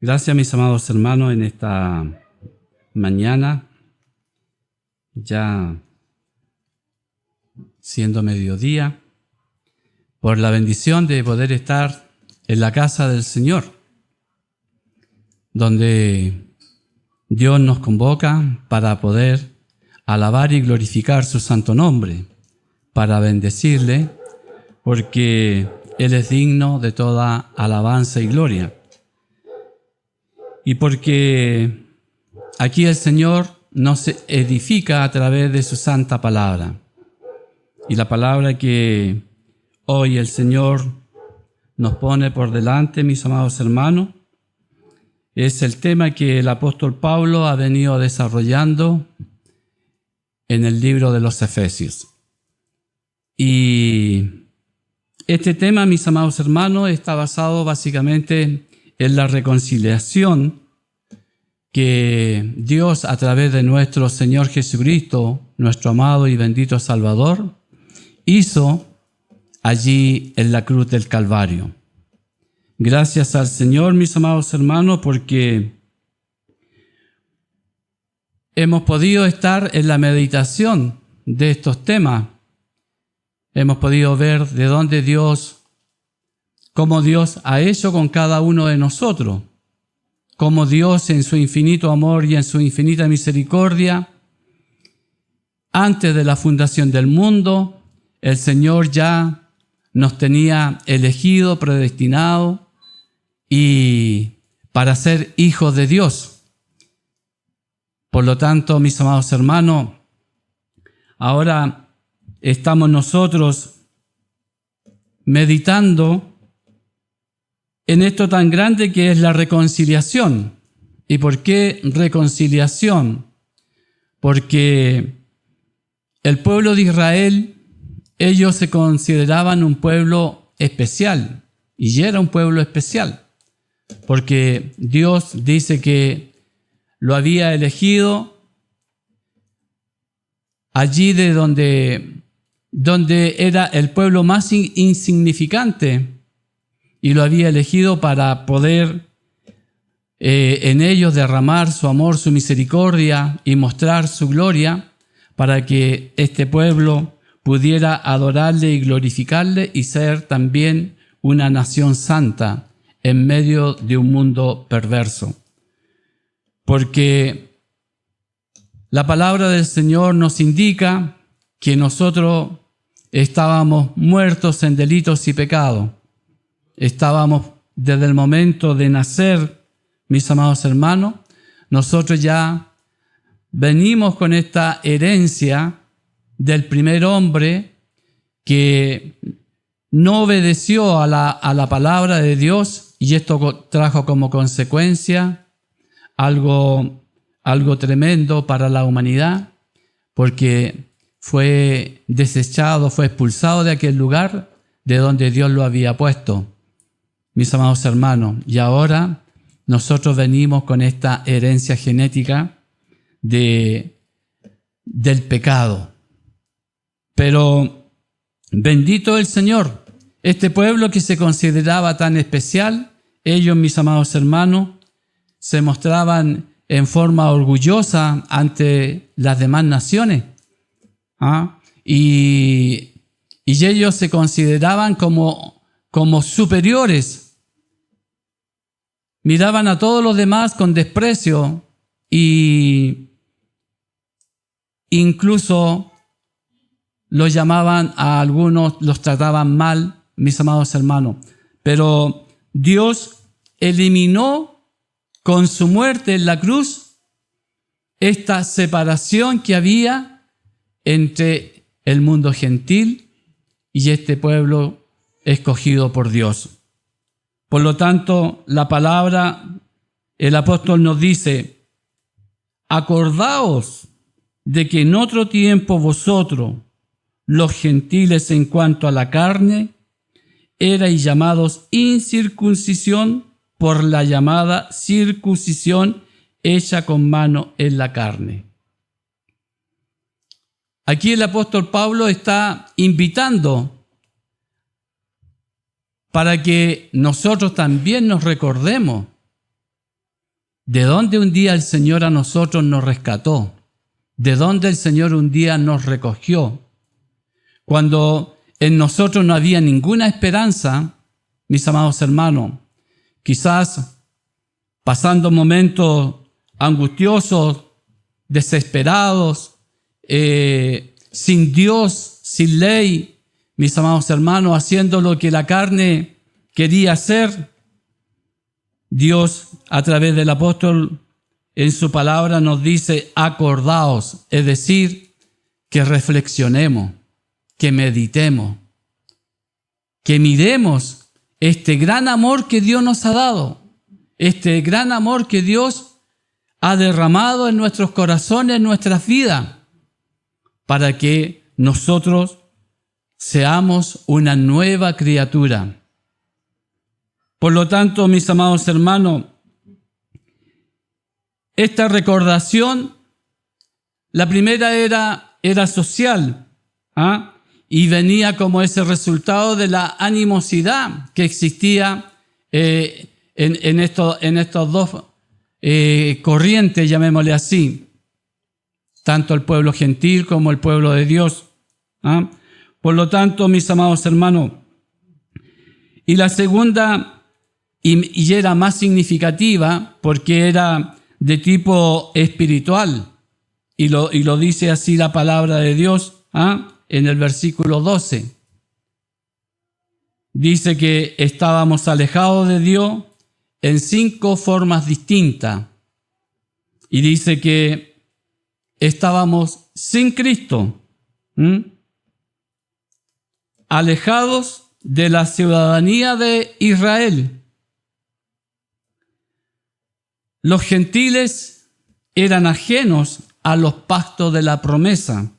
Gracias, mis amados hermanos, en esta mañana, ya siendo mediodía, por la bendición de poder estar en la casa del Señor, donde Dios nos convoca para poder alabar y glorificar su santo nombre, para bendecirle, porque Él es digno de toda alabanza y gloria. Y porque aquí el Señor nos edifica a través de su santa palabra. Y la palabra que hoy el Señor nos pone por delante, mis amados hermanos, es el tema que el apóstol Pablo ha venido desarrollando en el libro de los Efesios. Y este tema, mis amados hermanos, está basado básicamente en la reconciliación que Dios, a través de nuestro Señor Jesucristo, nuestro amado y bendito Salvador, hizo allí en la cruz del Calvario. Gracias al Señor, mis amados hermanos, porque hemos podido estar en la meditación de estos temas. Hemos podido ver de dónde cómo Dios ha hecho con cada uno de nosotros, cómo Dios en su infinito amor y en su infinita misericordia, antes de la fundación del mundo, el Señor ya nos tenía elegido, predestinado y para ser hijos de Dios. Por lo tanto, mis amados hermanos, ahora estamos nosotros meditando en esto tan grande que es la reconciliación. ¿Y por qué reconciliación? Porque el pueblo de Israel, ellos se consideraban un pueblo especial, y era un pueblo especial, porque Dios dice que lo había elegido allí de donde era el pueblo más insignificante, y lo había elegido para poder en ellos derramar su amor, su misericordia y mostrar su gloria, para que este pueblo pudiera adorarle y glorificarle y ser también una nación santa en medio de un mundo perverso. Porque la palabra del Señor nos indica que nosotros estábamos muertos en delitos y pecados. Estábamos desde el momento de nacer, mis amados hermanos, nosotros ya venimos con esta herencia del primer hombre que no obedeció a la palabra de Dios, y esto trajo como consecuencia algo tremendo para la humanidad, porque fue desechado, fue expulsado de aquel lugar de donde Dios lo había puesto. Mis amados hermanos, y ahora nosotros venimos con esta herencia genética del pecado. Pero bendito el Señor, este pueblo que se consideraba tan especial, ellos, mis amados hermanos, se mostraban en forma orgullosa ante las demás naciones. Y ellos se consideraban como superiores. Miraban a todos los demás con desprecio y incluso los llamaban a algunos, los trataban mal, mis amados hermanos. Pero Dios eliminó con su muerte en la cruz esta separación que había entre el mundo gentil y este pueblo escogido por Dios. Por lo tanto, la palabra, el apóstol nos dice: acordaos de que en otro tiempo vosotros, los gentiles en cuanto a la carne, erais llamados incircuncisión por la llamada circuncisión hecha con mano en la carne. Aquí el apóstol Pablo está invitando para que nosotros también nos recordemos de dónde un día el Señor a nosotros nos rescató, de dónde el Señor un día nos recogió. Cuando en nosotros no había ninguna esperanza, mis amados hermanos, quizás pasando momentos angustiosos, desesperados, sin Dios, sin ley, mis amados hermanos, haciendo lo que la carne quería hacer, Dios, a través del apóstol, en su palabra nos dice, acordaos, es decir, que reflexionemos, que meditemos, que miremos este gran amor que Dios nos ha dado, este gran amor que Dios ha derramado en nuestros corazones, en nuestras vidas, para que nosotros seamos una nueva criatura. Por lo tanto, mis amados hermanos, esta recordación, la primera era social, y venía como ese resultado de la animosidad que existía en estos dos corrientes, llamémosle así, tanto el pueblo gentil como el pueblo de Dios. Por lo tanto, mis amados hermanos, y la segunda, y era más significativa porque era de tipo espiritual, y lo dice así la palabra de Dios en el versículo 12. Dice que estábamos alejados de Dios en 5 formas distintas, y dice que estábamos sin Cristo, alejados de la ciudadanía de Israel. Los gentiles eran ajenos a los pactos de la promesa.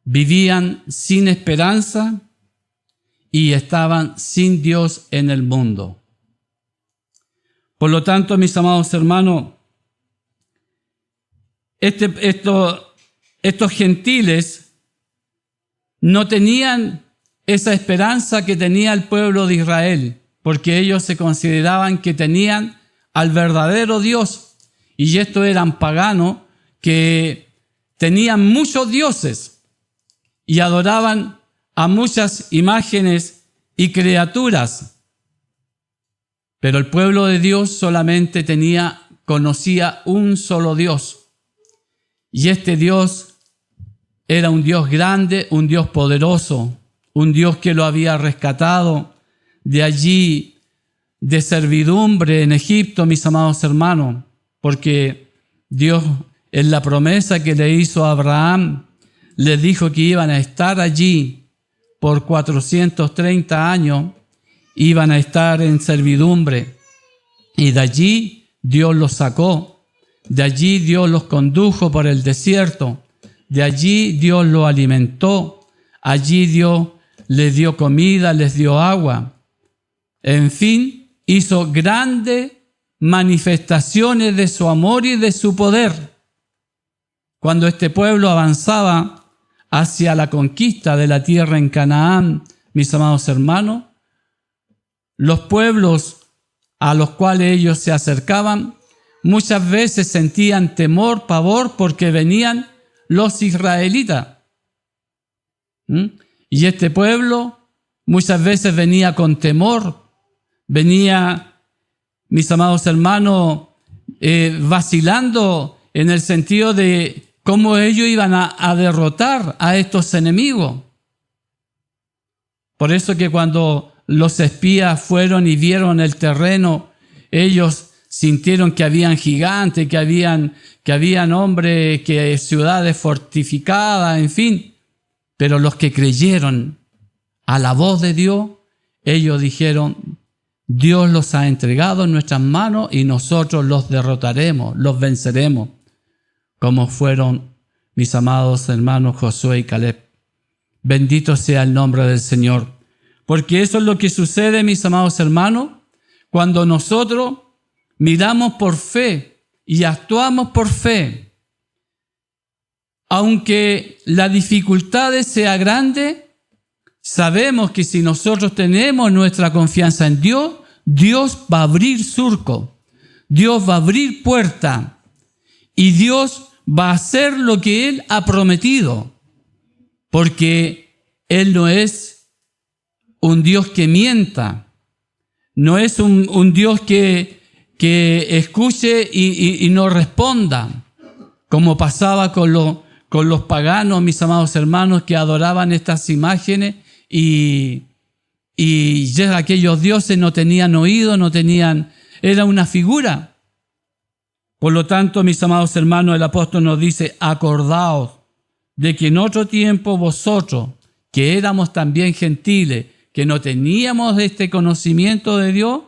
Vivían sin esperanza y estaban sin Dios en el mundo. Por lo tanto, mis amados hermanos, estos gentiles no tenían esa esperanza que tenía el pueblo de Israel, porque ellos se consideraban que tenían al verdadero Dios, y estos eran paganos que tenían muchos dioses y adoraban a muchas imágenes y criaturas. Pero el pueblo de Dios solamente conocía un solo Dios, y este Dios era un Dios grande, un Dios poderoso, un Dios que lo había rescatado de allí, de servidumbre en Egipto, mis amados hermanos, porque Dios, en la promesa que le hizo a Abraham, les dijo que iban a estar allí por 430 años, iban a estar en servidumbre, y de allí Dios los sacó, de allí Dios los condujo por el desierto, de allí Dios los alimentó, allí Dios les dio comida, les dio agua. En fin, hizo grandes manifestaciones de su amor y de su poder. Cuando este pueblo avanzaba hacia la conquista de la tierra en Canaán, mis amados hermanos, los pueblos a los cuales ellos se acercaban muchas veces sentían temor, pavor, porque venían los israelitas. Y este pueblo muchas veces venía con temor, venía, mis amados hermanos, vacilando en el sentido de cómo ellos iban a derrotar a estos enemigos. Por eso que cuando los espías fueron y vieron el terreno, ellos sintieron que habían gigantes, que habían hombres, que ciudades fortificadas, en fin. Pero los que creyeron a la voz de Dios, ellos dijeron, Dios los ha entregado en nuestras manos y nosotros los derrotaremos, los venceremos, como fueron mis amados hermanos Josué y Caleb. Bendito sea el nombre del Señor, porque eso es lo que sucede, mis amados hermanos, cuando nosotros miramos por fe y actuamos por fe. Aunque la dificultad sea grande, sabemos que si nosotros tenemos nuestra confianza en Dios, Dios va a abrir surco. Dios va a abrir puerta y Dios va a hacer lo que Él ha prometido, porque Él no es un Dios que mienta, no es un Dios que escuche y no responda, como pasaba con los paganos, mis amados hermanos, que adoraban estas imágenes y ya aquellos dioses no tenían oído, era una figura. Por lo tanto, mis amados hermanos, el apóstol nos dice, acordaos de que en otro tiempo vosotros, que éramos también gentiles, que no teníamos este conocimiento de Dios,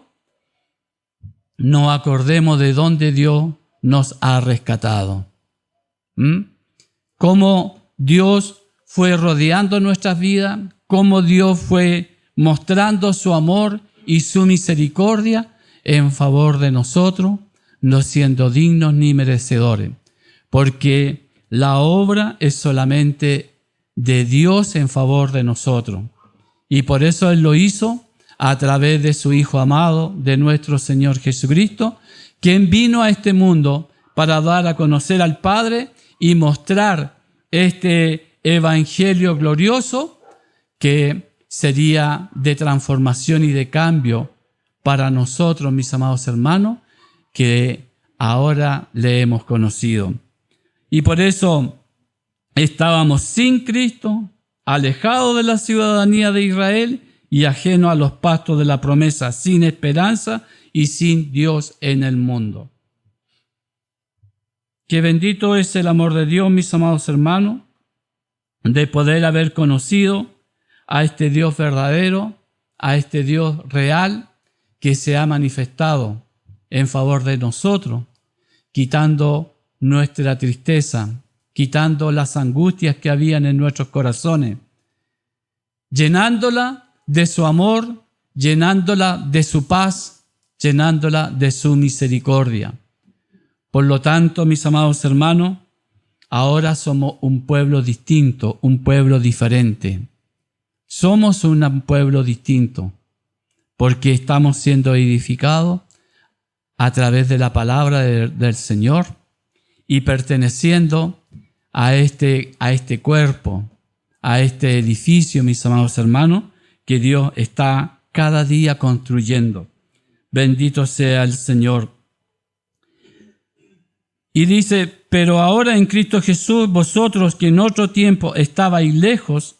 nos acordemos de dónde Dios nos ha rescatado. Cómo Dios fue rodeando nuestras vidas, cómo Dios fue mostrando su amor y su misericordia en favor de nosotros, no siendo dignos ni merecedores, porque la obra es solamente de Dios en favor de nosotros. Y por eso Él lo hizo a través de su Hijo amado, de nuestro Señor Jesucristo, quien vino a este mundo para dar a conocer al Padre y mostrar este evangelio glorioso que sería de transformación y de cambio para nosotros, mis amados hermanos, que ahora le hemos conocido. Y por eso estábamos sin Cristo, alejados de la ciudadanía de Israel y ajenos a los pastos de la promesa, sin esperanza y sin Dios en el mundo. Qué bendito es el amor de Dios, mis amados hermanos, de poder haber conocido a este Dios verdadero, a este Dios real que se ha manifestado en favor de nosotros, quitando nuestra tristeza, quitando las angustias que habían en nuestros corazones, llenándola de su amor, llenándola de su paz, llenándola de su misericordia. Por lo tanto, mis amados hermanos, ahora somos un pueblo distinto, un pueblo diferente. Somos un pueblo distinto porque estamos siendo edificados a través de la palabra del Señor y perteneciendo a este cuerpo, a este edificio, mis amados hermanos, que Dios está cada día construyendo. Bendito sea el Señor. Y dice, pero ahora en Cristo Jesús, vosotros que en otro tiempo estabais lejos,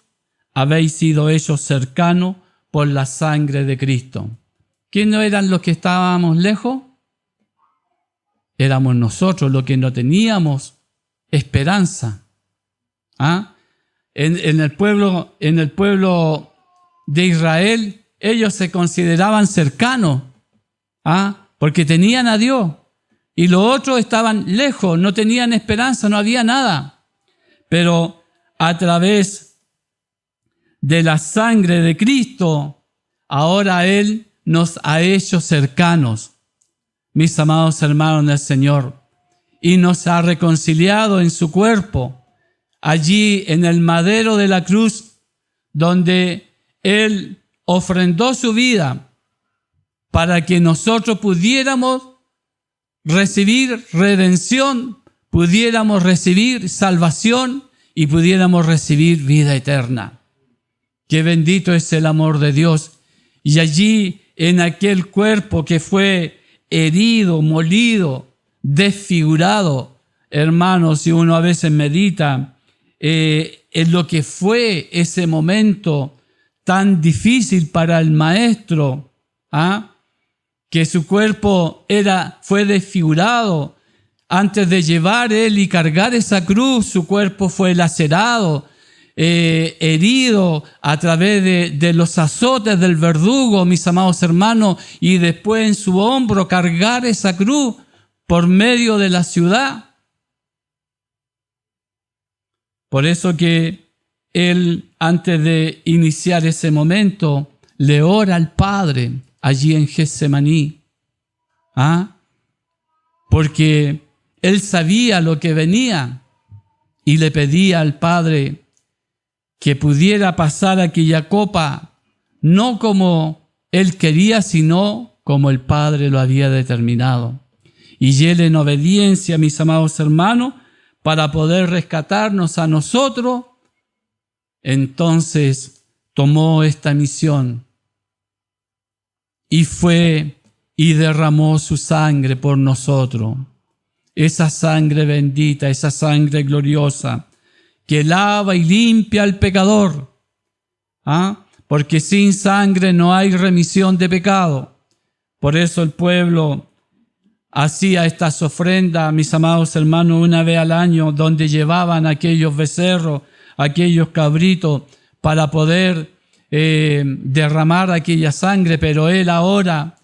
habéis sido hechos cercanos por la sangre de Cristo. ¿Quiénes eran los que estábamos lejos? Éramos nosotros los que no teníamos esperanza. En el pueblo de Israel, ellos se consideraban cercanos, porque tenían a Dios. Y los otros estaban lejos, no tenían esperanza, no había nada. Pero a través de la sangre de Cristo, ahora Él nos ha hecho cercanos, mis amados hermanos del Señor, y nos ha reconciliado en su cuerpo, allí en el madero de la cruz, donde Él ofrendó su vida para que nosotros pudiéramos recibir redención, pudiéramos recibir salvación y pudiéramos recibir vida eterna. Qué bendito es el amor de Dios. Y allí, en aquel cuerpo que fue herido, molido, desfigurado, hermanos, si uno a veces medita en lo que fue ese momento tan difícil para el maestro, que su cuerpo fue desfigurado. Antes de llevar él y cargar esa cruz, su cuerpo fue lacerado, herido a través de los azotes del verdugo, mis amados hermanos, y después en su hombro cargar esa cruz por medio de la ciudad. Por eso que él, antes de iniciar ese momento, le ora al Padre allí en Getsemaní, porque él sabía lo que venía y le pedía al Padre que pudiera pasar aquella copa, no como él quería, sino como el Padre lo había determinado. y Él en obediencia, mis amados hermanos, para poder rescatarnos a nosotros, entonces tomó esta misión y fue y derramó su sangre por nosotros. Esa sangre bendita, esa sangre gloriosa, que lava y limpia al pecador. Porque sin sangre no hay remisión de pecado. Por eso el pueblo hacía estas ofrendas, mis amados hermanos, una vez al año, donde llevaban aquellos becerros, aquellos cabritos, para poder derramar aquella sangre. Pero Él ahora,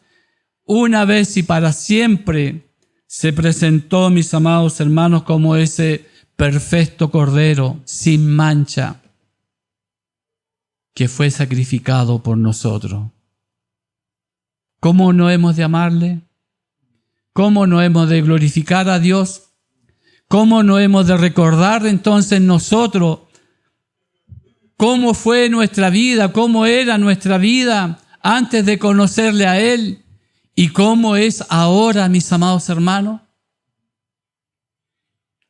una vez y para siempre, se presentó, mis amados hermanos, como ese perfecto Cordero, sin mancha, que fue sacrificado por nosotros. ¿Cómo no hemos de amarle? ¿Cómo no hemos de glorificar a Dios? ¿Cómo no hemos de recordar entonces nosotros cómo fue nuestra vida, cómo era nuestra vida antes de conocerle a Él y cómo es ahora, mis amados hermanos?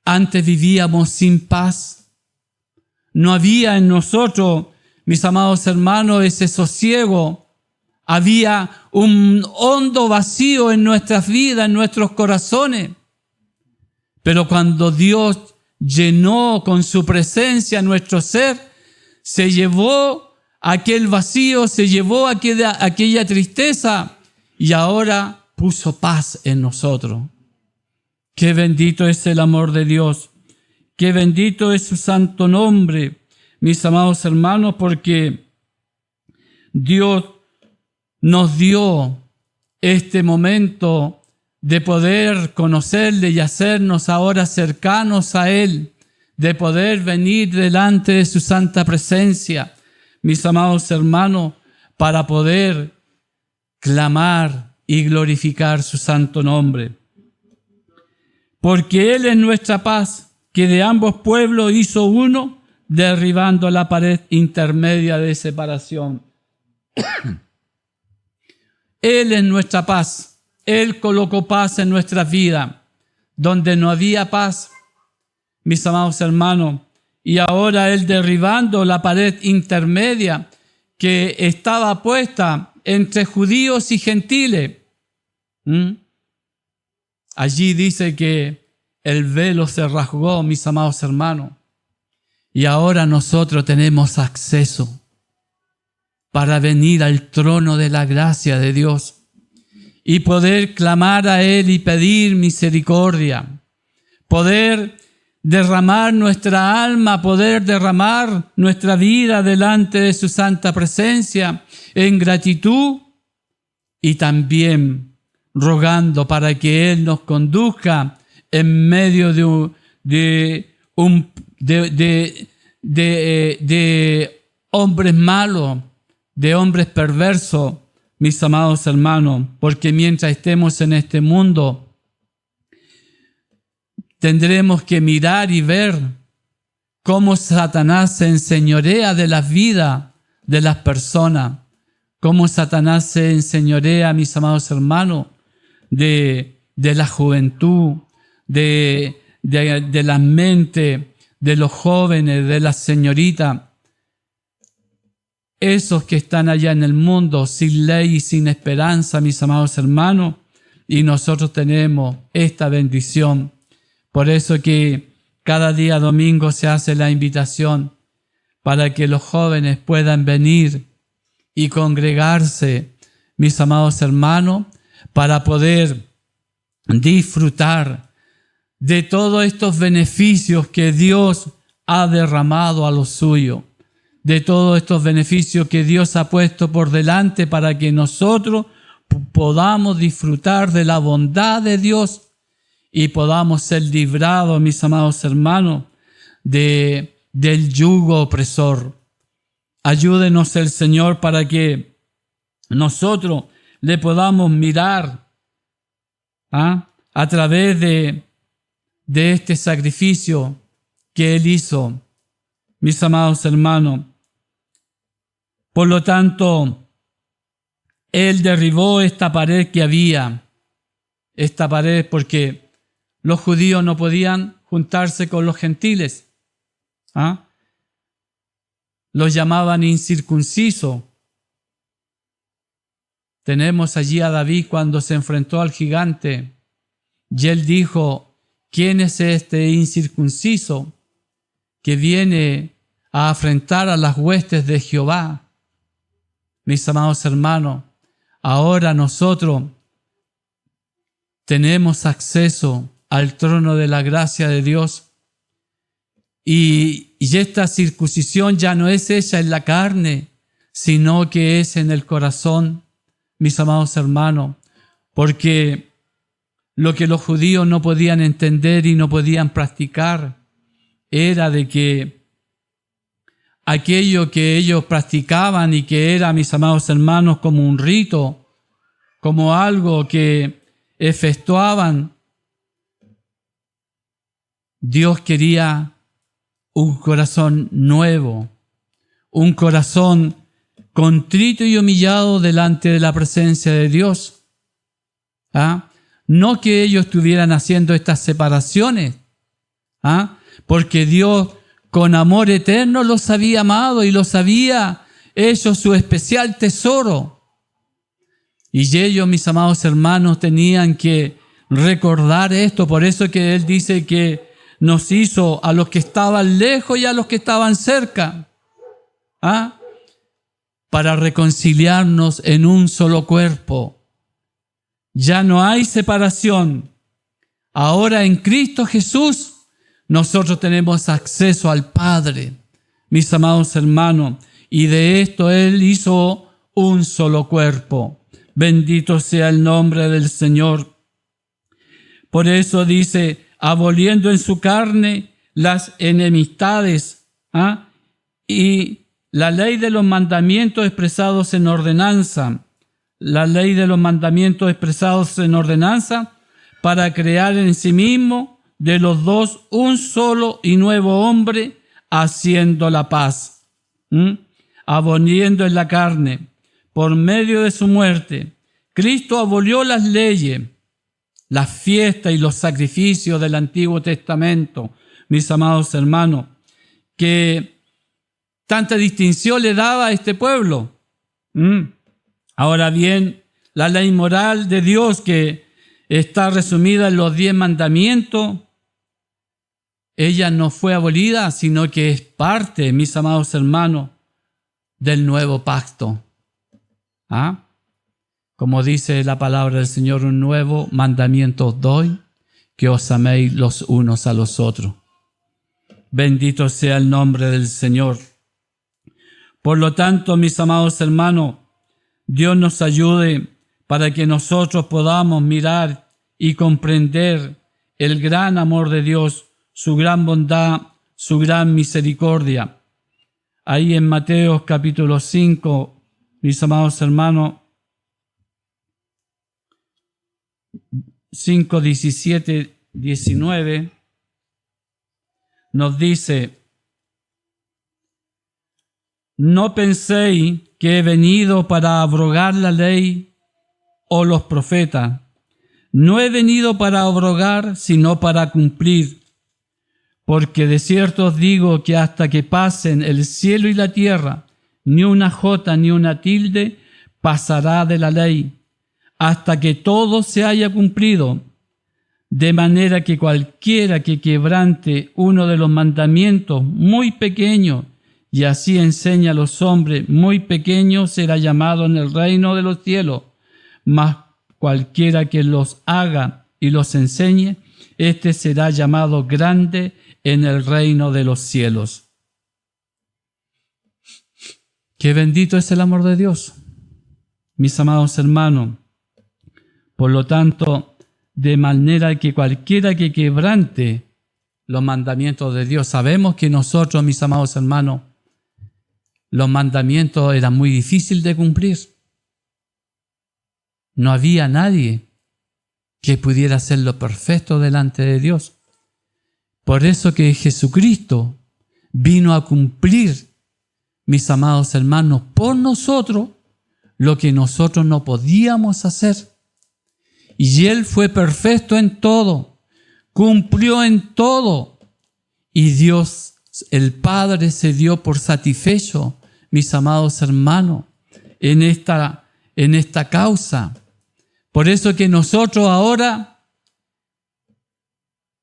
Antes vivíamos sin paz. No había en nosotros, mis amados hermanos, ese sosiego. Había un hondo vacío en nuestras vidas, en nuestros corazones. Pero cuando Dios llenó con su presencia nuestro ser, se llevó aquel vacío, se llevó aquella tristeza y ahora puso paz en nosotros. Qué bendito es el amor de Dios. Qué bendito es su santo nombre, mis amados hermanos, porque Dios nos dio este momento de poder conocerle y hacernos ahora cercanos a Él, de poder venir delante de su santa presencia, mis amados hermanos, para poder clamar y glorificar su santo nombre. Porque Él es nuestra paz, que de ambos pueblos hizo uno, derribando la pared intermedia de separación. Él es nuestra paz. Él colocó paz en nuestras vidas, donde no había paz, mis amados hermanos. Y ahora Él derribando la pared intermedia que estaba puesta entre judíos y gentiles. Allí dice que el velo se rasgó, mis amados hermanos. Y ahora nosotros tenemos acceso para venir al trono de la gracia de Dios y poder clamar a Él y pedir misericordia, poder derramar nuestra alma, poder derramar nuestra vida delante de su santa presencia en gratitud y también rogando para que Él nos conduzca en medio de hombres malos, de hombres perversos, mis amados hermanos, porque mientras estemos en este mundo, tendremos que mirar y ver cómo Satanás se enseñorea de las vidas de las personas, cómo Satanás se enseñorea, mis amados hermanos, de la juventud, de la mente, de los jóvenes, de las señoritas, esos que están allá en el mundo sin ley y sin esperanza, mis amados hermanos, y nosotros tenemos esta bendición. Por eso que cada día domingo se hace la invitación para que los jóvenes puedan venir y congregarse, mis amados hermanos, para poder disfrutar de todos estos beneficios que Dios ha derramado a los suyos, de todos estos beneficios que Dios ha puesto por delante para que nosotros podamos disfrutar de la bondad de Dios y podamos ser librados, mis amados hermanos, del yugo opresor. Ayúdenos el Señor para que nosotros le podamos mirar a través de este sacrificio que Él hizo, mis amados hermanos. Por lo tanto, Él derribó esta pared que había esta pared porque los judíos no podían juntarse con los gentiles. ¿Ah? Los llamaban incircuncisos. Tenemos allí a David cuando se enfrentó al gigante y él dijo: ¿quién es este incircunciso que viene a afrentar a las huestes de Jehová? Mis amados hermanos, ahora nosotros tenemos acceso al trono de la gracia de Dios y esta circuncisión ya no es hecha en la carne, sino que es en el corazón, mis amados hermanos, porque lo que los judíos no podían entender y no podían practicar era de que aquello que ellos practicaban y que era, mis amados hermanos, como un rito, como algo que efectuaban, Dios quería un corazón nuevo, un corazón contrito y humillado delante de la presencia de Dios. ¿Ah? No que ellos estuvieran haciendo estas separaciones, ¿ah? Porque Dios con amor eterno los había amado y los había hecho su especial tesoro. Y ellos, mis amados hermanos, tenían que recordar esto. Por eso que Él dice que nos hizo a los que estaban lejos y a los que estaban cerca, ¿ah? Para reconciliarnos en un solo cuerpo. Ya no hay separación. Ahora en Cristo Jesús nosotros tenemos acceso al Padre, mis amados hermanos, y de esto Él hizo un solo cuerpo. Bendito sea el nombre del Señor. Por eso dice: aboliendo en su carne las enemistades, ¿ah? Y la ley de los mandamientos expresados en ordenanza, la ley de los mandamientos expresados en ordenanza, para crear en sí mismo de los dos un solo y nuevo hombre, haciendo la paz, aboliendo en la carne, por medio de su muerte. Cristo abolió las leyes, las fiestas y los sacrificios del Antiguo Testamento, mis amados hermanos, que tanta distinción le daba a este pueblo. Ahora bien, la ley moral de Dios, que está resumida en los 10 mandamientos, ella no fue abolida, sino que es parte, mis amados hermanos, del nuevo pacto. ¿Ah? Como dice la palabra del Señor: un nuevo mandamiento os doy, que os améis los unos a los otros. Bendito sea el nombre del Señor. Por lo tanto, mis amados hermanos, Dios nos ayude para que nosotros podamos mirar y comprender el gran amor de Dios, su gran bondad, su gran misericordia. Ahí en Mateo capítulo 5, mis amados hermanos, 5, 17, 19, nos dice: no penséis que he venido para abrogar la ley o los profetas. No he venido para abrogar, sino para cumplir. Porque de cierto os digo que hasta que pasen el cielo y la tierra, ni una jota ni una tilde pasará de la ley, hasta que todo se haya cumplido. De manera que cualquiera que quebrante uno de los mandamientos muy pequeños, y así enseña a los hombres muy pequeños, será llamado en el reino de los cielos. Mas cualquiera que los haga y los enseñe, éste será llamado grande en el reino de los cielos. Qué bendito es el amor de Dios, mis amados hermanos. Por lo tanto, de manera que cualquiera que quebrante los mandamientos de Dios, sabemos que nosotros, mis amados hermanos, los mandamientos eran muy difíciles de cumplir. No había nadie que pudiera hacerlo perfecto delante de Dios. Por eso que Jesucristo vino a cumplir, mis amados hermanos, por nosotros lo que nosotros no podíamos hacer. Y Él fue perfecto en todo, cumplió en todo. Y Dios, el Padre, se dio por satisfecho, mis amados hermanos, en esta causa. Por eso que nosotros ahora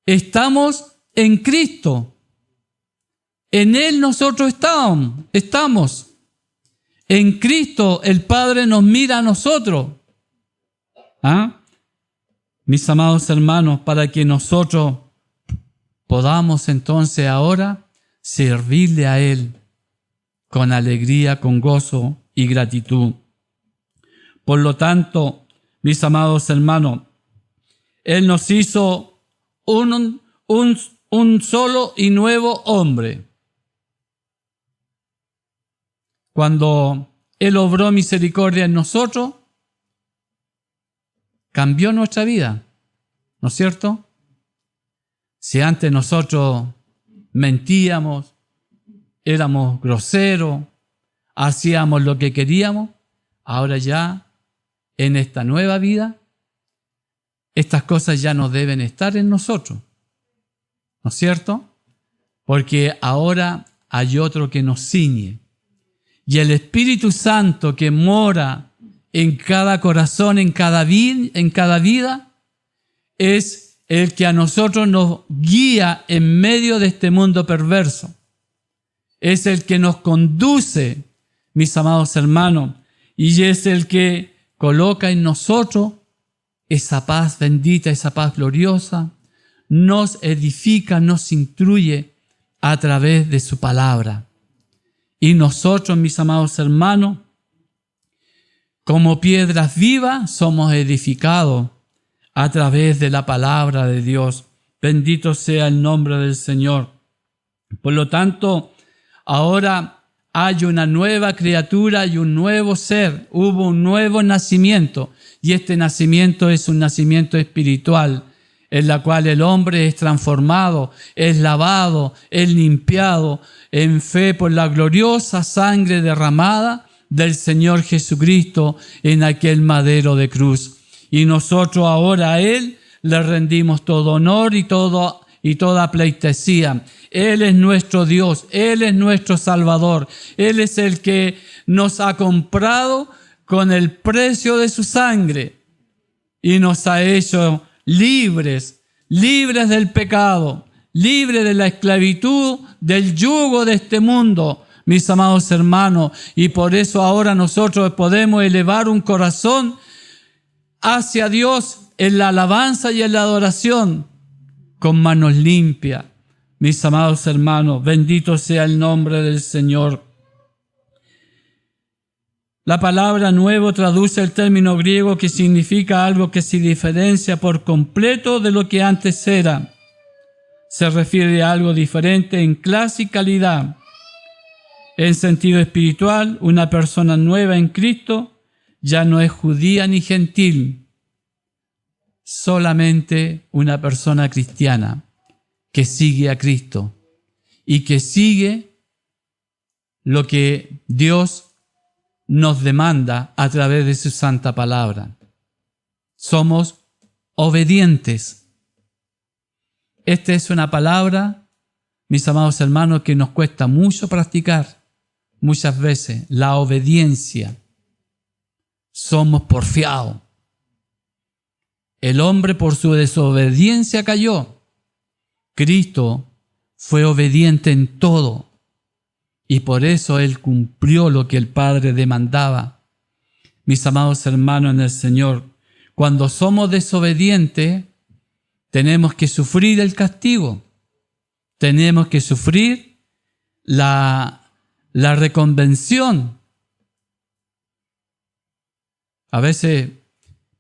estamos en Cristo. En Él nosotros estamos. En Cristo el Padre nos mira a nosotros. ¿Ah? Mis amados hermanos, para que nosotros podamos entonces ahora servirle a Él con alegría, con gozo y gratitud. Por lo tanto, mis amados hermanos, Él nos hizo un solo y nuevo hombre. Cuando Él obró misericordia en nosotros, cambió nuestra vida, ¿no es cierto? Si antes nosotros mentíamos, éramos groseros, hacíamos lo que queríamos, ahora ya en esta nueva vida, estas cosas ya no deben estar en nosotros, ¿no es cierto? Porque ahora hay otro que nos ciñe. Y el Espíritu Santo que mora en cada corazón, en cada vida, es el que a nosotros nos guía en medio de este mundo perverso. Es el que nos conduce, mis amados hermanos, y es el que coloca en nosotros esa paz bendita, esa paz gloriosa, nos edifica, nos instruye a través de su palabra. Y nosotros, mis amados hermanos, como piedras vivas, somos edificados a través de la palabra de Dios. Bendito sea el nombre del Señor. Por lo tanto, ahora hay una nueva criatura y un nuevo ser. Hubo un nuevo nacimiento. Y este nacimiento es un nacimiento espiritual, en la cual el hombre es transformado, es lavado, es limpiado en fe por la gloriosa sangre derramada del Señor Jesucristo en aquel madero de cruz. Y nosotros ahora a Él le rendimos todo honor y toda pleitesía. Él es nuestro Dios, Él es nuestro Salvador, Él es el que nos ha comprado con el precio de su sangre y nos ha hecho libres del pecado, libres de la esclavitud, del yugo de este mundo, mis amados hermanos. Y por eso ahora nosotros podemos elevar un corazón hacia Dios en la alabanza y en la adoración, con manos limpias. Mis amados hermanos, bendito sea el nombre del Señor. La palabra nuevo traduce el término griego que significa algo que se diferencia por completo de lo que antes era. Se refiere a algo diferente en clase y calidad. En sentido espiritual, una persona nueva en Cristo ya no es judía ni gentil, solamente una persona cristiana que sigue a Cristo y que sigue lo que Dios nos demanda a través de su santa palabra. Somos obedientes. Esta es una palabra, mis amados hermanos, que nos cuesta mucho practicar muchas veces, la obediencia. Somos porfiados. El hombre por su desobediencia cayó. Cristo fue obediente en todo. Y por eso Él cumplió lo que el Padre demandaba. Mis amados hermanos en el Señor, cuando somos desobedientes, tenemos que sufrir el castigo. Tenemos que sufrir la reconvención. A veces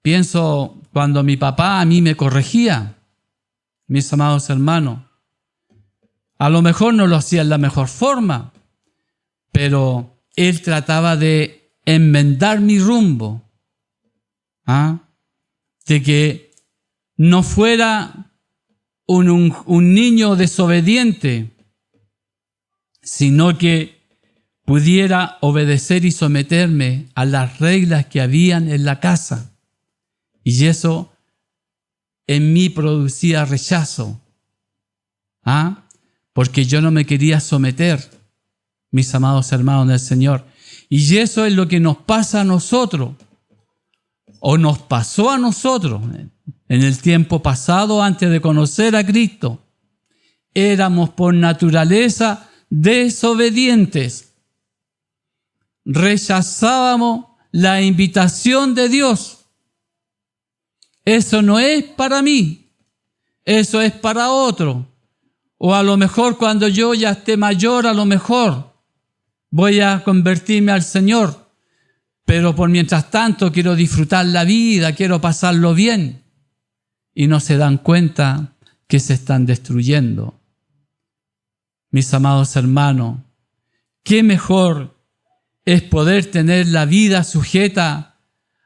pienso cuando mi papá a mí me corregía, mis amados hermanos, a lo mejor no lo hacía en la mejor forma, pero Él trataba de enmendar mi rumbo, de que no fuera un niño desobediente, sino que pudiera obedecer y someterme a las reglas que habían en la casa. Y eso en mí producía rechazo. Porque yo no me quería someter, mis amados hermanos del Señor. Y eso es lo que nos pasa a nosotros, o nos pasó a nosotros en el tiempo pasado antes de conocer a Cristo. Éramos por naturaleza desobedientes. Rechazábamos la invitación de Dios. Eso no es para mí, eso es para otro. O a lo mejor cuando yo ya esté mayor, a lo mejor voy a convertirme al Señor. Pero por mientras tanto quiero disfrutar la vida, quiero pasarlo bien. Y no se dan cuenta que se están destruyendo. Mis amados hermanos, ¿qué mejor es poder tener la vida sujeta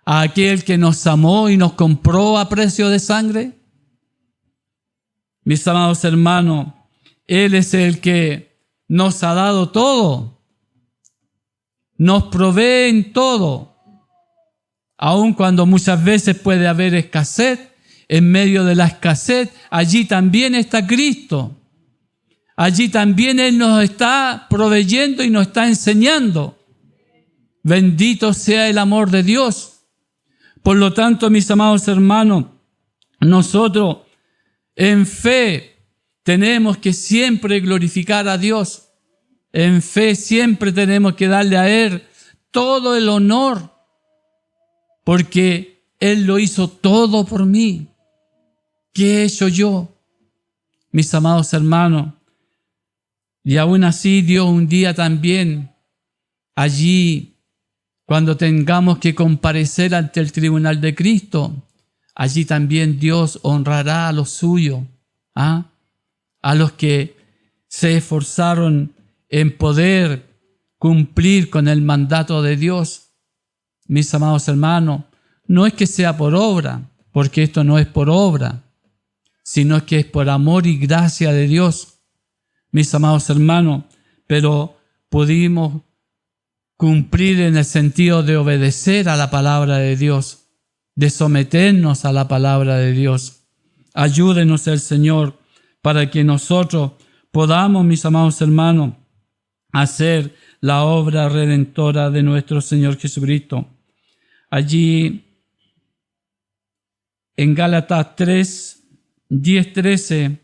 a aquel que nos amó y nos compró a precio de sangre? Mis amados hermanos, Él es el que nos ha dado todo, nos provee en todo, aun cuando muchas veces puede haber escasez. En medio de la escasez, allí también está Cristo. Allí también Él nos está proveyendo y nos está enseñando. Bendito sea el amor de Dios. Por lo tanto, mis amados hermanos, nosotros en fe tenemos que siempre glorificar a Dios. En fe siempre tenemos que darle a Él todo el honor, porque Él lo hizo todo por mí. ¿Qué he hecho yo? Mis amados hermanos, y aún así Dios un día también, allí, cuando tengamos que comparecer ante el tribunal de Cristo, allí también Dios honrará a los suyos, a los que se esforzaron en poder cumplir con el mandato de Dios. Mis amados hermanos, no es que sea por obra, porque esto no es por obra, sino que es por amor y gracia de Dios. Mis amados hermanos, pero pudimos cumplir en el sentido de obedecer a la palabra de Dios, de someternos a la palabra de Dios. Ayúdenos el Señor para que nosotros podamos, mis amados hermanos, hacer la obra redentora de nuestro Señor Jesucristo. Allí en Gálatas 3, 10, 13,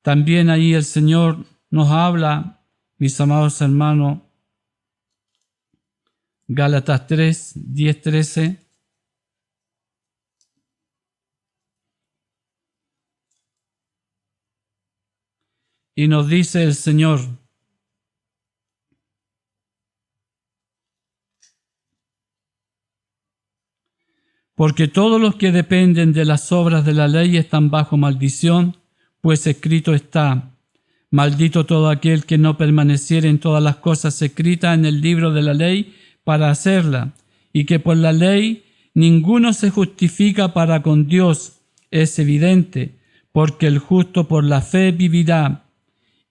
también ahí el Señor nos habla, mis amados hermanos. Gálatas 3, 10, 13. Y nos dice el Señor: porque todos los que dependen de las obras de la ley están bajo maldición, pues escrito está: maldito todo aquel que no permaneciere en todas las cosas escritas en el libro de la ley para hacerla, y que por la ley ninguno se justifica para con Dios. Es evidente, porque el justo por la fe vivirá.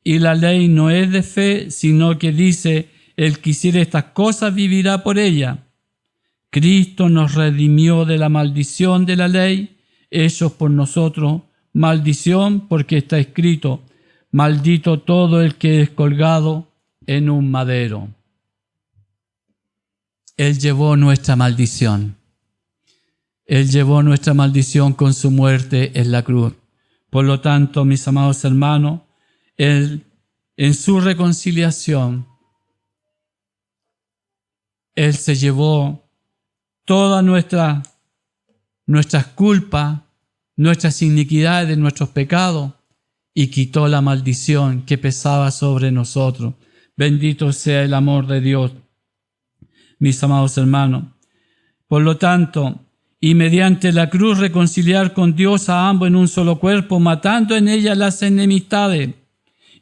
Y la ley no es de fe, sino que dice: el que hiciere estas cosas vivirá por ella. Cristo nos redimió de la maldición de la ley, hecho por nosotros maldición, porque está escrito: maldito todo el que es colgado en un madero. Él llevó nuestra maldición. Él llevó nuestra maldición con su muerte en la cruz. Por lo tanto, mis amados hermanos, Él, en su reconciliación, Él se llevó todas nuestras culpas, nuestras iniquidades, nuestros pecados, y quitó la maldición que pesaba sobre nosotros. Bendito sea el amor de Dios, mis amados hermanos. Por lo tanto, y mediante la cruz reconciliar con Dios a ambos en un solo cuerpo, matando en ella las enemistades.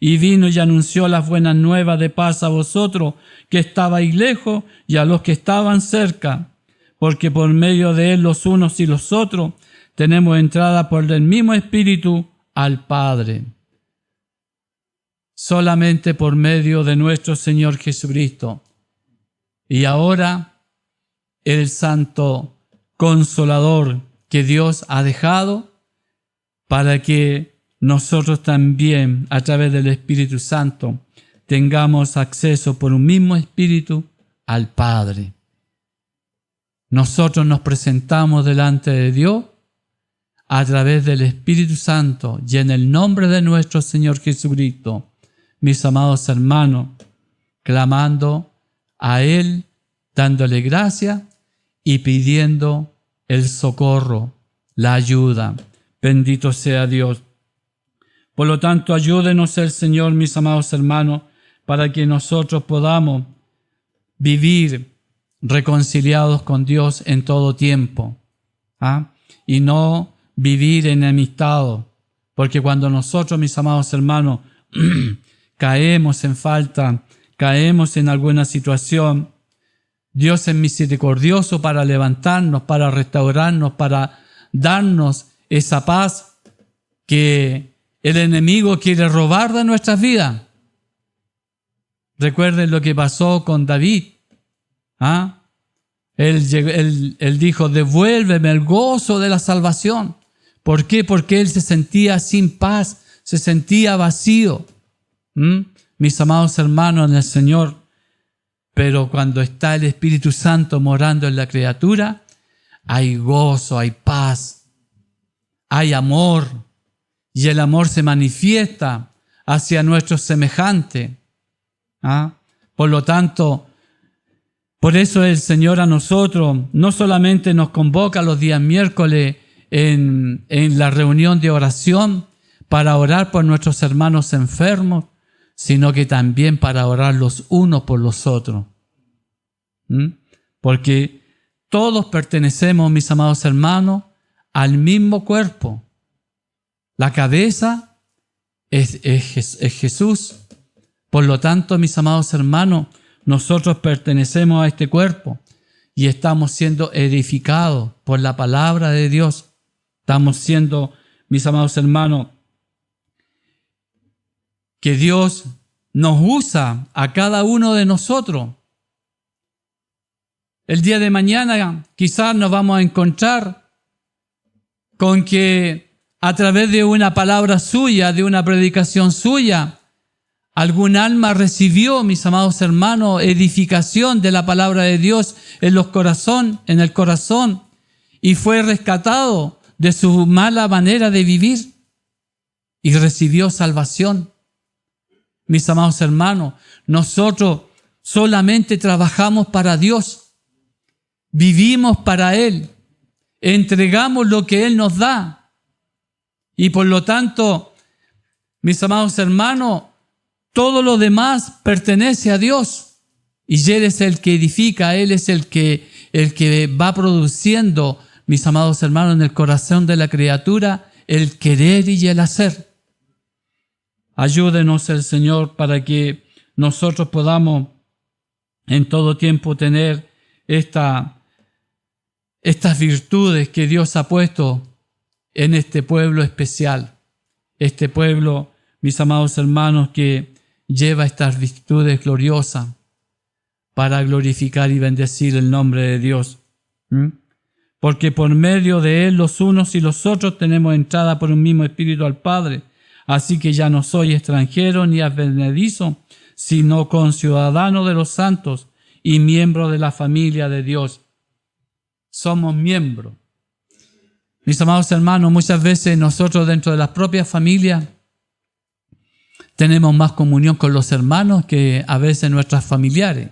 Y vino y anunció las buenas nuevas de paz a vosotros que estabais lejos y a los que estaban cerca, porque por medio de Él los unos y los otros tenemos entrada por el mismo Espíritu al Padre. Solamente por medio de nuestro Señor Jesucristo. Y ahora el Santo Consolador que Dios ha dejado para que nosotros también, a través del Espíritu Santo, tengamos acceso por un mismo Espíritu al Padre. Nosotros nos presentamos delante de Dios a través del Espíritu Santo y en el nombre de nuestro Señor Jesucristo, mis amados hermanos, clamando a Él, dándole gracia y pidiendo el socorro, la ayuda. Bendito sea Dios. Por lo tanto, ayúdenos el Señor, mis amados hermanos, para que nosotros podamos vivir reconciliados con Dios en todo tiempo, y no vivir enemistados, porque cuando nosotros, mis amados hermanos, caemos en falta, caemos en alguna situación, Dios es misericordioso para levantarnos, para restaurarnos, para darnos esa paz que el enemigo quiere robar de nuestras vidas. Recuerden lo que pasó con David. Él dijo, devuélveme el gozo de la salvación. ¿Por qué? Porque él se sentía sin paz, se sentía vacío. Mis amados hermanos en el Señor, pero cuando está el Espíritu Santo morando en la criatura, hay gozo, hay paz, hay amor, y el amor se manifiesta hacia nuestros semejantes. Por lo tanto, por eso el Señor a nosotros no solamente nos convoca los días miércoles en la reunión de oración para orar por nuestros hermanos enfermos, sino que también para orar los unos por los otros. Porque todos pertenecemos, mis amados hermanos, al mismo cuerpo. La cabeza es Jesús. Por lo tanto, mis amados hermanos, nosotros pertenecemos a este cuerpo y estamos siendo edificados por la palabra de Dios. Estamos siendo, mis amados hermanos, que Dios nos usa a cada uno de nosotros. El día de mañana quizás nos vamos a encontrar con que a través de una palabra suya, de una predicación suya, algún alma recibió, mis amados hermanos, edificación de la palabra de Dios en el corazón, y fue rescatado de su mala manera de vivir y recibió salvación. Mis amados hermanos, nosotros solamente trabajamos para Dios, vivimos para Él, entregamos lo que Él nos da, y por lo tanto, mis amados hermanos, todo lo demás pertenece a Dios, y Él es el que edifica, Él es el que va produciendo, mis amados hermanos, en el corazón de la criatura, el querer y el hacer. Ayúdenos el Señor para que nosotros podamos en todo tiempo tener estas virtudes que Dios ha puesto en este pueblo especial. Este pueblo, mis amados hermanos, que lleva estas virtudes gloriosas para glorificar y bendecir el nombre de Dios. Porque por medio de Él los unos y los otros tenemos entrada por un mismo Espíritu al Padre. Así que ya no soy extranjero ni advenedizo, sino conciudadano de los santos y miembro de la familia de Dios. Somos miembros. Mis amados hermanos, muchas veces nosotros dentro de las propias familias tenemos más comunión con los hermanos que a veces nuestras familiares.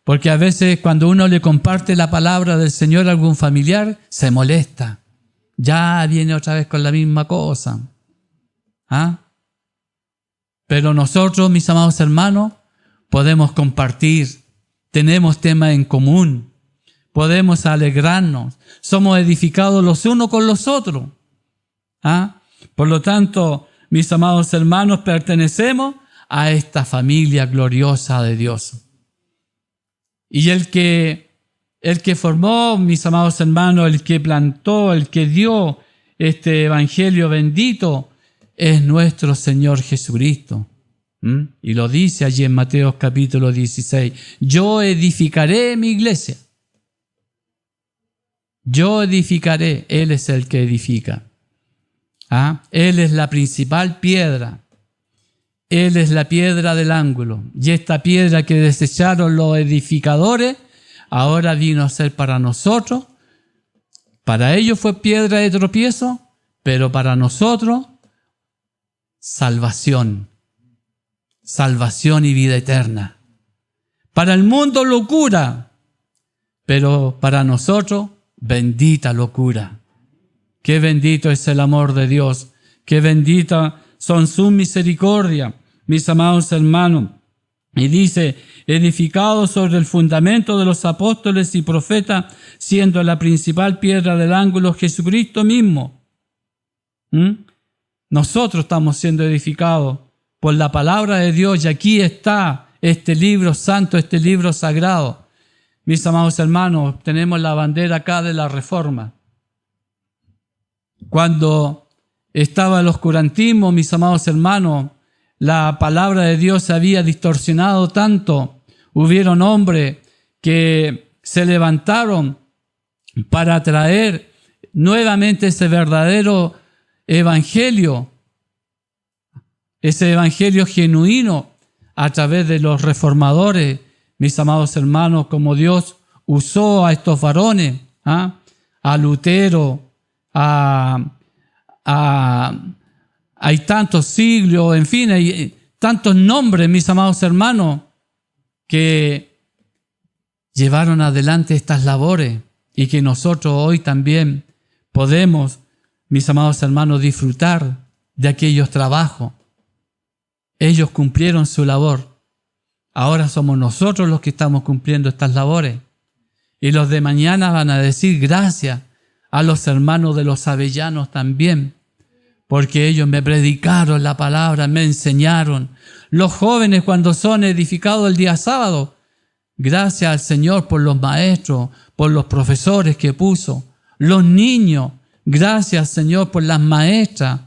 Porque a veces cuando uno le comparte la palabra del Señor a algún familiar, se molesta. Ya viene otra vez con la misma cosa. Pero nosotros, mis amados hermanos, podemos compartir, tenemos temas en común, podemos alegrarnos, somos edificados los unos con los otros. Por lo tanto, mis amados hermanos, pertenecemos a esta familia gloriosa de Dios. Y el que formó, mis amados hermanos, el que plantó, el que dio este evangelio bendito, es nuestro Señor Jesucristo. Y lo dice allí en Mateo capítulo 16. Yo edificaré mi iglesia. Yo edificaré. Él es el que edifica. ¿Ah? Él es la principal piedra. Él es la piedra del ángulo. Y esta piedra que desecharon los edificadores, ahora vino a ser para nosotros. Para ellos fue piedra de tropiezo, pero para nosotros, salvación. Salvación y vida eterna. Para el mundo, locura, pero para nosotros, bendita locura. Qué bendito es el amor de Dios. Qué bendita son sus misericordias, mis amados hermanos. Y dice, edificado sobre el fundamento de los apóstoles y profetas, siendo la principal piedra del ángulo Jesucristo mismo. Nosotros estamos siendo edificados por la palabra de Dios, y aquí está este libro santo, este libro sagrado. Mis amados hermanos, tenemos la bandera acá de la Reforma. Cuando estaba el oscurantismo, mis amados hermanos, la palabra de Dios se había distorsionado tanto. Hubieron hombres que se levantaron para traer nuevamente ese verdadero evangelio, ese evangelio genuino a través de los reformadores, mis amados hermanos, como Dios usó a estos varones, a Lutero, hay tantos siglos, en fin, hay tantos nombres, mis amados hermanos, que llevaron adelante estas labores y que nosotros hoy también podemos, mis amados hermanos, disfrutar de aquellos trabajos. Ellos cumplieron su labor. Ahora somos nosotros los que estamos cumpliendo estas labores. Y los de mañana van a decir gracias a los hermanos de los avellanos también, porque ellos me predicaron la palabra, me enseñaron. Los jóvenes cuando son edificados el día sábado, gracias al Señor por los maestros, por los profesores que puso. Los niños, gracias Señor por las maestras,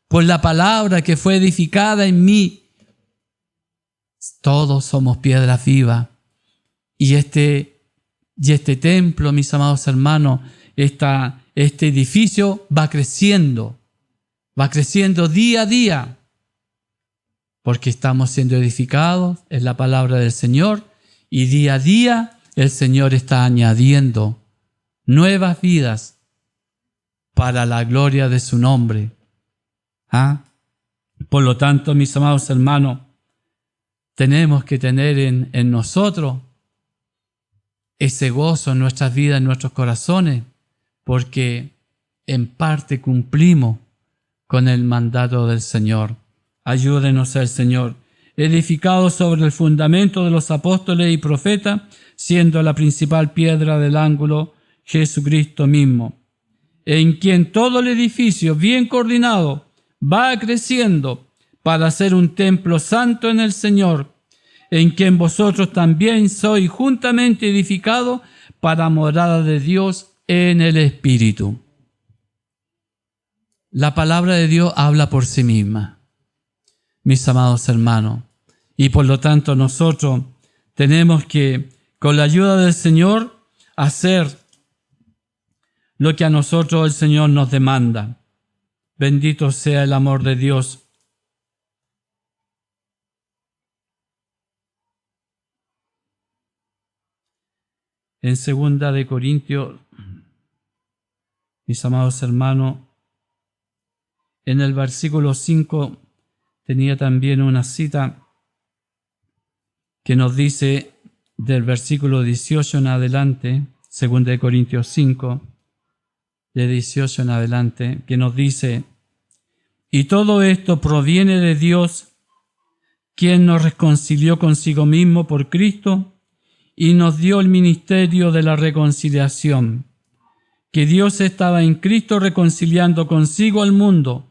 por la palabra que fue edificada en mí. Todos somos piedras vivas. Y este templo, mis amados hermanos, este edificio va creciendo día a día, porque estamos siendo edificados en la palabra del Señor, y día a día el Señor está añadiendo nuevas vidas para la gloria de su nombre. Por lo tanto, mis amados hermanos, tenemos que tener en nosotros ese gozo en nuestras vidas, en nuestros corazones, porque en parte cumplimos con el mandato del Señor. Ayúdenos el Señor. Edificados sobre el fundamento de los apóstoles y profetas, siendo la principal piedra del ángulo Jesucristo mismo, en quien todo el edificio bien coordinado va creciendo para ser un templo santo en el Señor, en quien vosotros también sois juntamente edificados para morada de Dios en el Espíritu. La palabra de Dios habla por sí misma, mis amados hermanos, y por lo tanto nosotros tenemos que, con la ayuda del Señor, hacer lo que a nosotros el Señor nos demanda. Bendito sea el amor de Dios. En 2 de Corintios, mis amados hermanos, en el versículo 5 tenía también una cita que nos dice del versículo 18 en adelante, 2 de Corintios 5, de 18 en adelante, que nos dice: y todo esto proviene de Dios, quien nos reconcilió consigo mismo por Cristo y nos dio el ministerio de la reconciliación, que Dios estaba en Cristo reconciliando consigo al mundo,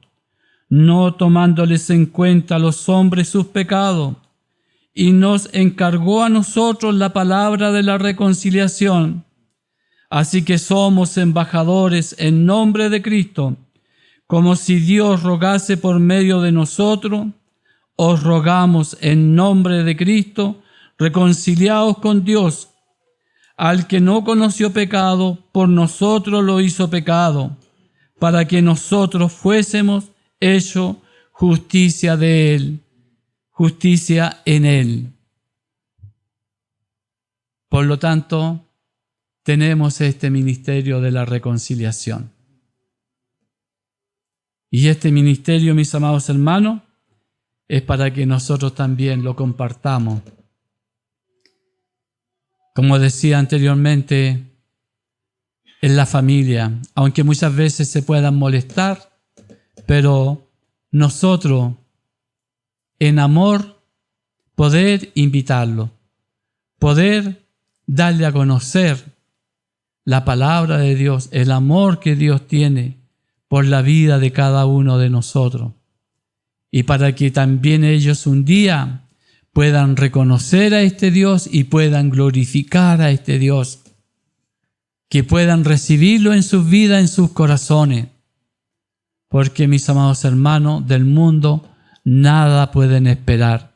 no tomándoles en cuenta a los hombres sus pecados, y nos encargó a nosotros la palabra de la reconciliación. Así que somos embajadores en nombre de Cristo, como si Dios rogase por medio de nosotros. Os rogamos en nombre de Cristo, reconciliaos con Dios. Al que no conoció pecado, por nosotros lo hizo pecado, para que nosotros fuésemos hechos justicia de Él, justicia en Él. Por lo tanto, tenemos este ministerio de la reconciliación. Y este ministerio, mis amados hermanos, es para que nosotros también lo compartamos. Como decía anteriormente, en la familia, aunque muchas veces se puedan molestar, pero nosotros, en amor, poder invitarlo, poder darle a conocer la palabra de Dios, el amor que Dios tiene por la vida de cada uno de nosotros. Y para que también ellos un día puedan reconocer a este Dios y puedan glorificar a este Dios, que puedan recibirlo en sus vidas, en sus corazones. Porque, mis amados hermanos, del mundo nada pueden esperar.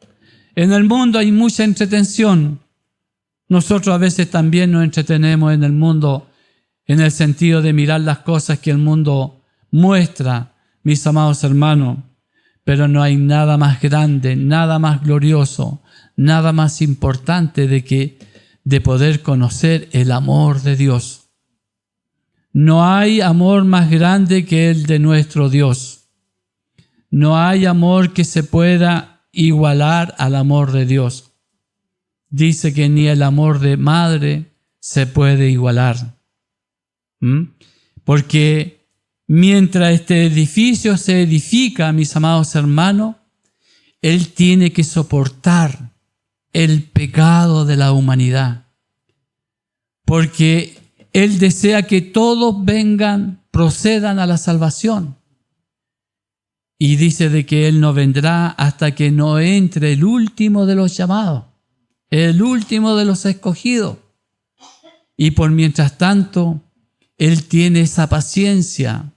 En el mundo hay mucha entretención. Nosotros a veces también nos entretenemos en el mundo en el sentido de mirar las cosas que el mundo muestra, mis amados hermanos. Pero no hay nada más grande, nada más glorioso, nada más importante de poder conocer el amor de Dios. No hay amor más grande que el de nuestro Dios. No hay amor que se pueda igualar al amor de Dios. Dice que ni el amor de madre se puede igualar. Porque mientras este edificio se edifica, mis amados hermanos, Él tiene que soportar el pecado de la humanidad. Porque Él desea que todos procedan a la salvación. Y dice de que Él no vendrá hasta que no entre el último de los llamados, el último de los escogidos. Y por mientras tanto, Él tiene esa paciencia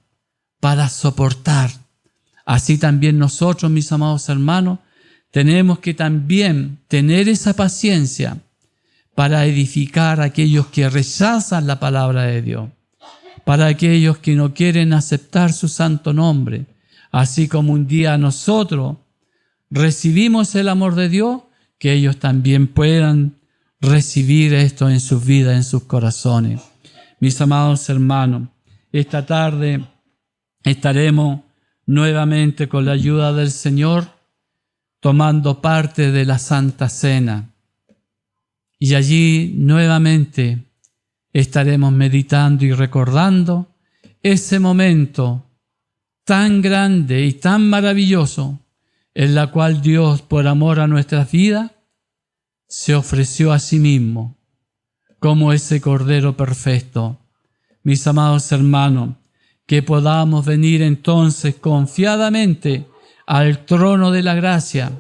para soportar. Así también nosotros, mis amados hermanos, tenemos que también tener esa paciencia para edificar a aquellos que rechazan la palabra de Dios, para aquellos que no quieren aceptar su santo nombre, así como un día nosotros recibimos el amor de Dios, que ellos también puedan recibir esto en sus vidas, en sus corazones. Mis amados hermanos, esta tarde estaremos nuevamente con la ayuda del Señor tomando parte de la Santa Cena. Y allí nuevamente estaremos meditando y recordando ese momento tan grande y tan maravilloso en la cual Dios, por amor a nuestras vidas, se ofreció a sí mismo como ese Cordero perfecto. Mis amados hermanos, que podamos venir entonces confiadamente al trono de la gracia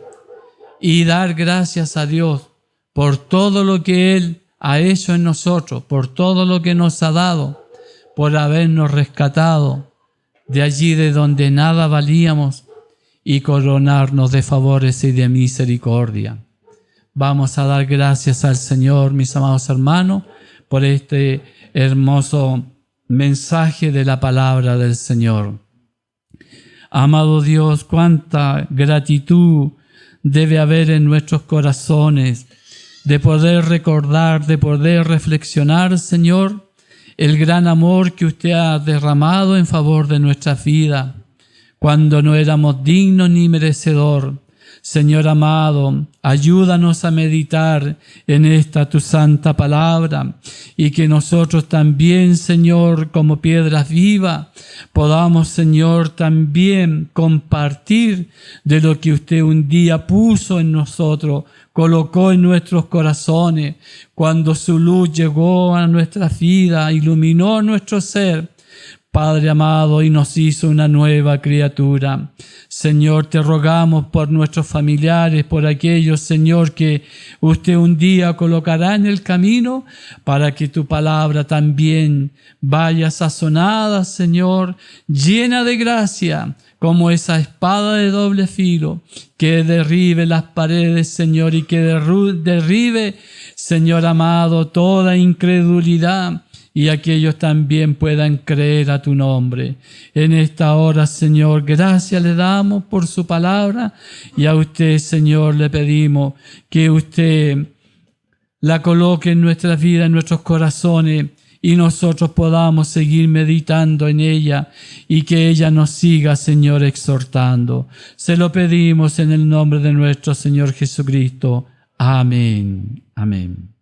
y dar gracias a Dios por todo lo que Él ha hecho en nosotros, por todo lo que nos ha dado, por habernos rescatado de allí de donde nada valíamos y coronarnos de favores y de misericordia. Vamos a dar gracias al Señor, mis amados hermanos, por este hermoso mensaje de la palabra del Señor. Amado Dios, cuánta gratitud debe haber en nuestros corazones de poder recordar, de poder reflexionar, Señor, el gran amor que usted ha derramado en favor de nuestras vidas, cuando no éramos dignos ni merecedores. Señor amado, ayúdanos a meditar en esta tu santa palabra y que nosotros también, Señor, como piedras vivas, podamos, Señor, también compartir de lo que usted un día puso en nosotros, colocó en nuestros corazones, cuando su luz llegó a nuestra vida, iluminó nuestro ser, Padre amado, y nos hizo una nueva criatura. Señor, te rogamos por nuestros familiares, por aquellos, Señor, que usted un día colocará en el camino para que tu palabra también vaya sazonada, Señor, llena de gracia, como esa espada de doble filo, que derribe las paredes, Señor, y que derribe, Señor amado, toda incredulidad y a que ellos también puedan creer a tu nombre. En esta hora, Señor, gracias le damos por su palabra y a usted, Señor, le pedimos que usted la coloque en nuestra vida, en nuestros corazones, y nosotros podamos seguir meditando en ella y que ella nos siga, Señor, exhortando. Se lo pedimos en el nombre de nuestro Señor Jesucristo. Amén. Amén.